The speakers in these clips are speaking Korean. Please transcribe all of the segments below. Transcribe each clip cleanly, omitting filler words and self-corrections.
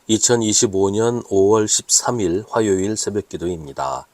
2025년 5월 13일 화요일 새벽기도입니다.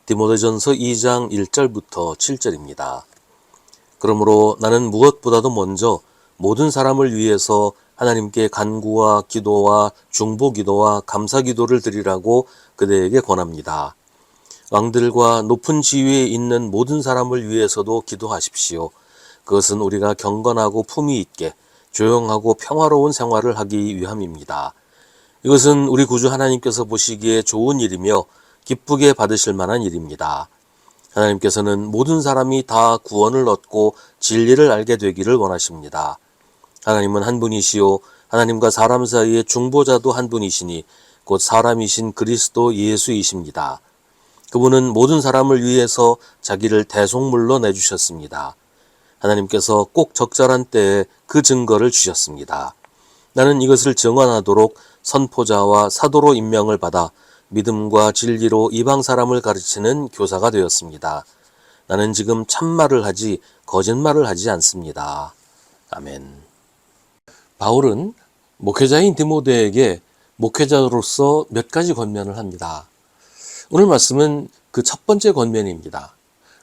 디모데전서 2장 1절부터 7절입니다. 그러므로 나는 무엇보다도 먼저 모든 사람을 위해서 하나님께 간구와 기도와 중보기도와 감사기도를 드리라고 그대에게 권합니다. 왕들과 높은 지위에 있는 모든 사람을 위해서도 기도하십시오. 그것은 우리가 경건하고 품위 있게 조용하고 평화로운 생활을 하기 위함입니다. 이것은 우리 구주 하나님께서 보시기에 좋은 일이며 기쁘게 받으실 만한 일입니다. 하나님께서는 모든 사람이 다 구원을 얻고 진리를 알게 되기를 원하십니다. 하나님은 한 분이시요 하나님과 사람 사이의 중보자도 한 분이시니 곧 사람이신 그리스도 예수이십니다. 그분은 모든 사람을 위해서 자기를 대속물로 내주셨습니다. 하나님께서 꼭 적절한 때에 그 증거를 주셨습니다. 나는 이것을 증언하도록 선포자와 사도로 임명을 받아 믿음과 진리로 이방 사람을 가르치는 교사가 되었습니다. 나는 지금 참말을 하지 거짓말을 하지 않습니다. 아멘. 바울은 목회자인 디모데에게 목회자로서 몇 가지 권면을 합니다. 오늘 말씀은 그 첫 번째 권면입니다.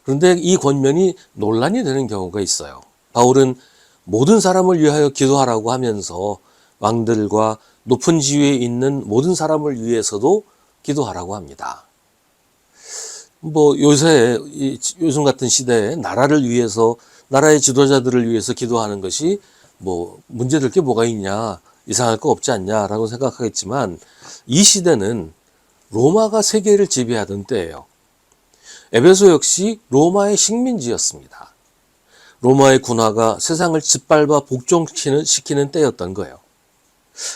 그런데 이 권면이 논란이 되는 경우가 있어요. 바울은 모든 사람을 위하여 기도하라고 하면서 왕들과 높은 지위에 있는 모든 사람을 위해서도 기도하라고 합니다. 요즘 같은 시대에 나라를 위해서, 나라의 지도자들을 위해서 기도하는 것이 문제될 게 뭐가 있냐, 이상할 거 없지 않냐라고 생각하겠지만, 이 시대는 로마가 세계를 지배하던 때예요. 에베소 역시 로마의 식민지였습니다. 로마의 군화가 세상을 짓밟아 복종시키는 때였던 거예요.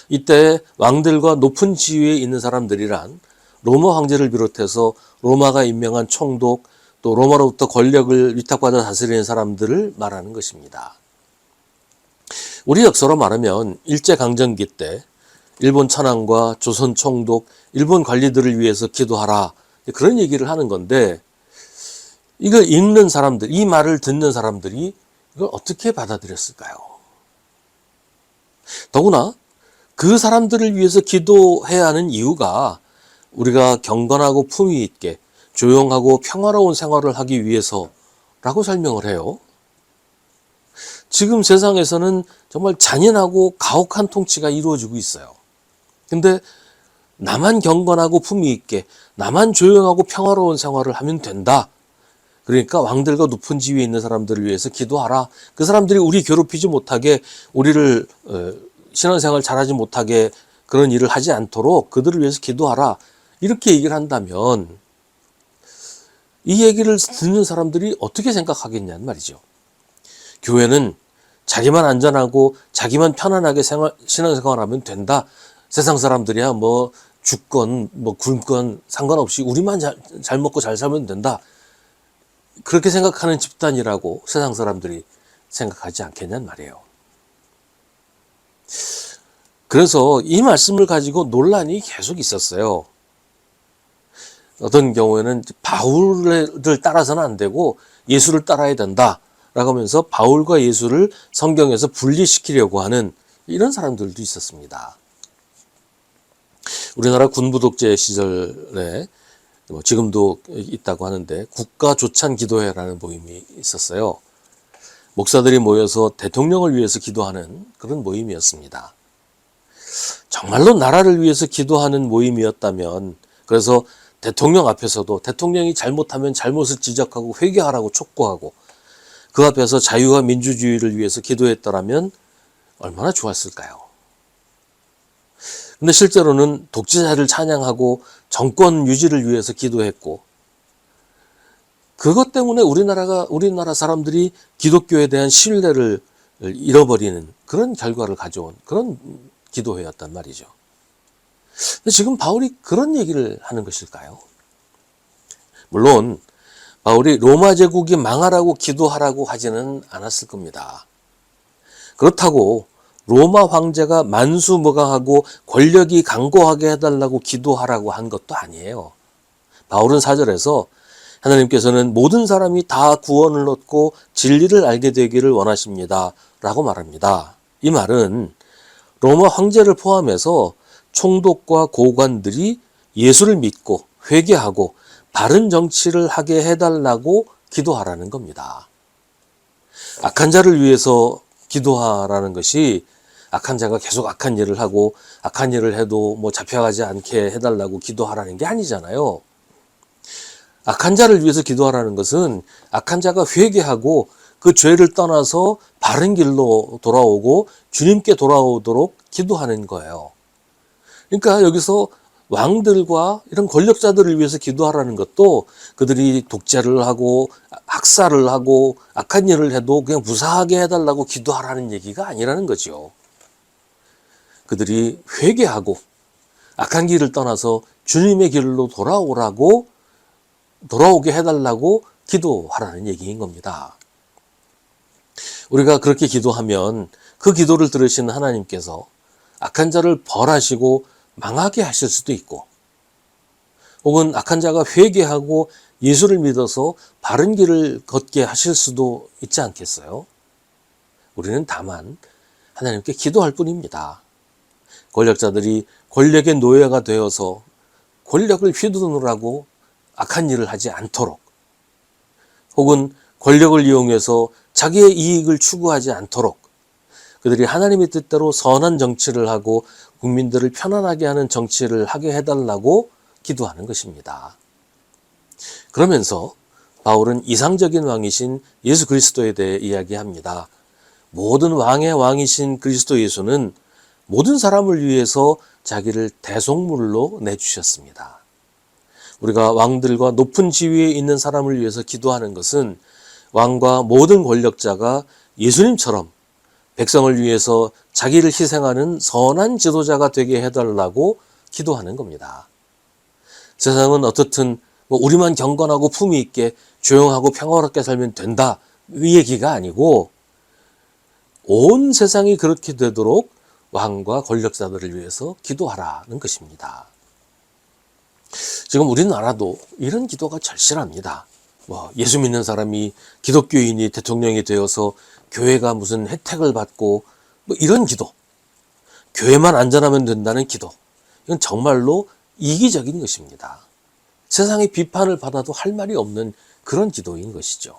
이때 왕들과 높은 지위에 있는 사람들이란 로마 황제를 비롯해서 로마가 임명한 총독, 또 로마로부터 권력을 위탁받아 다스리는 사람들을 말하는 것입니다. 우리 역사로 말하면 일제강점기 때 일본 천황과 조선 총독, 일본 관리들을 위해서 기도하라, 그런 얘기를 하는 건데, 이걸 읽는 사람들, 이 말을 듣는 사람들이 이걸 어떻게 받아들였을까요? 더구나 그 사람들을 위해서 기도해야 하는 이유가 우리가 경건하고 품위 있게 조용하고 평화로운 생활을 하기 위해서라고 설명을 해요. 지금 세상에서는 정말 잔인하고 가혹한 통치가 이루어지고 있어요. 근데 나만 경건하고 품위 있게, 나만 조용하고 평화로운 생활을 하면 된다. 그러니까 왕들과 높은 지위에 있는 사람들을 위해서 기도하라. 그 사람들이 우리 괴롭히지 못하게, 우리를 신앙생활 잘하지 못하게 그런 일을 하지 않도록 그들을 위해서 기도하라. 이렇게 얘기를 한다면 이 얘기를 듣는 사람들이 어떻게 생각하겠냐는 말이죠. 교회는 자기만 안전하고 자기만 편안하게 신앙생활하면 된다. 세상 사람들이야 죽건 굶건 상관없이 우리만 잘 먹고 잘 살면 된다. 그렇게 생각하는 집단이라고 세상 사람들이 생각하지 않겠냐는 말이에요. 그래서 이 말씀을 가지고 논란이 계속 있었어요. 어떤 경우에는 바울을 따라서는 안 되고 예수를 따라야 된다 라고 하면서 바울과 예수를 성경에서 분리시키려고 하는 이런 사람들도 있었습니다. 우리나라 군부 독재 시절에 지금도 있다고 하는데 국가조찬기도회라는 모임이 있었어요. 목사들이 모여서 대통령을 위해서 기도하는 그런 모임이었습니다. 정말로 나라를 위해서 기도하는 모임이었다면, 그래서 대통령 앞에서도 대통령이 잘못하면 잘못을 지적하고 회개하라고 촉구하고 그 앞에서 자유와 민주주의를 위해서 기도했더라면 얼마나 좋았을까요? 근데 실제로는 독재자를 찬양하고 정권 유지를 위해서 기도했고, 그것 때문에 우리나라 사람들이 기독교에 대한 신뢰를 잃어버리는 그런 결과를 가져온 그런 기도회였단 말이죠. 근데 지금 바울이 그런 얘기를 하는 것일까요? 물론 바울이 로마 제국이 망하라고 기도하라고 하지는 않았을 겁니다. 그렇다고 로마 황제가 만수무강하고 권력이 강고하게 해달라고 기도하라고 한 것도 아니에요. 바울은 4절에서 하나님께서는 모든 사람이 다 구원을 얻고 진리를 알게 되기를 원하십니다 라고 말합니다. 이 말은 로마 황제를 포함해서 총독과 고관들이 예수를 믿고 회개하고 바른 정치를 하게 해달라고 기도하라는 겁니다. 악한 자를 위해서 기도하라는 것이 악한 자가 계속 악한 일을 하고 악한 일을 해도 뭐 잡혀가지 않게 해달라고 기도하라는 게 아니잖아요. 악한 자를 위해서 기도하라는 것은 악한 자가 회개하고 그 죄를 떠나서 바른 길로 돌아오고 주님께 돌아오도록 기도하는 거예요. 그러니까 여기서 왕들과 이런 권력자들을 위해서 기도하라는 것도 그들이 독재를 하고 학살을 하고 악한 일을 해도 그냥 무사하게 해달라고 기도하라는 얘기가 아니라는 거죠. 그들이 회개하고 악한 길을 떠나서 주님의 길로 돌아오게 해달라고 기도하라는 얘기인 겁니다. 우리가 그렇게 기도하면 그 기도를 들으시는 하나님께서 악한 자를 벌하시고 망하게 하실 수도 있고, 혹은 악한 자가 회개하고 예수를 믿어서 바른 길을 걷게 하실 수도 있지 않겠어요? 우리는 다만 하나님께 기도할 뿐입니다. 권력자들이 권력의 노예가 되어서 권력을 휘두르느라고 악한 일을 하지 않도록, 혹은 권력을 이용해서 자기의 이익을 추구하지 않도록 그들이 하나님의 뜻대로 선한 정치를 하고 국민들을 편안하게 하는 정치를 하게 해달라고 기도하는 것입니다. 그러면서 바울은 이상적인 왕이신 예수 그리스도에 대해 이야기합니다. 모든 왕의 왕이신 그리스도 예수는 모든 사람을 위해서 자기를 대속물로 내주셨습니다. 우리가 왕들과 높은 지위에 있는 사람을 위해서 기도하는 것은 왕과 모든 권력자가 예수님처럼 백성을 위해서 자기를 희생하는 선한 지도자가 되게 해달라고 기도하는 겁니다. 세상은 어떻든 우리만 경건하고 품위 있게 조용하고 평화롭게 살면 된다, 이 얘기가 아니고 온 세상이 그렇게 되도록 왕과 권력자들을 위해서 기도하라는 것입니다. 지금 우리나라도 이런 기도가 절실합니다. 예수 믿는 사람이 기독교인이 대통령이 되어서 교회가 무슨 혜택을 받고 이런 기도, 교회만 안전하면 된다는 기도, 이건 정말로 이기적인 것입니다. 세상의 비판을 받아도 할 말이 없는 그런 기도인 것이죠.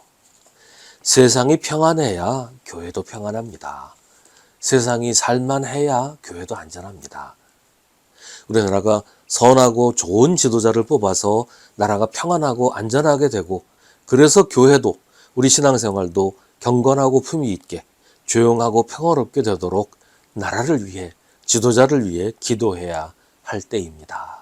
세상이 평안해야 교회도 평안합니다. 세상이 살만해야 교회도 안전합니다. 우리나라가 선하고 좋은 지도자를 뽑아서 나라가 평안하고 안전하게 되고, 그래서 교회도 우리 신앙생활도 경건하고 품위 있게 조용하고 평화롭게 되도록 나라를 위해, 지도자를 위해 기도해야 할 때입니다.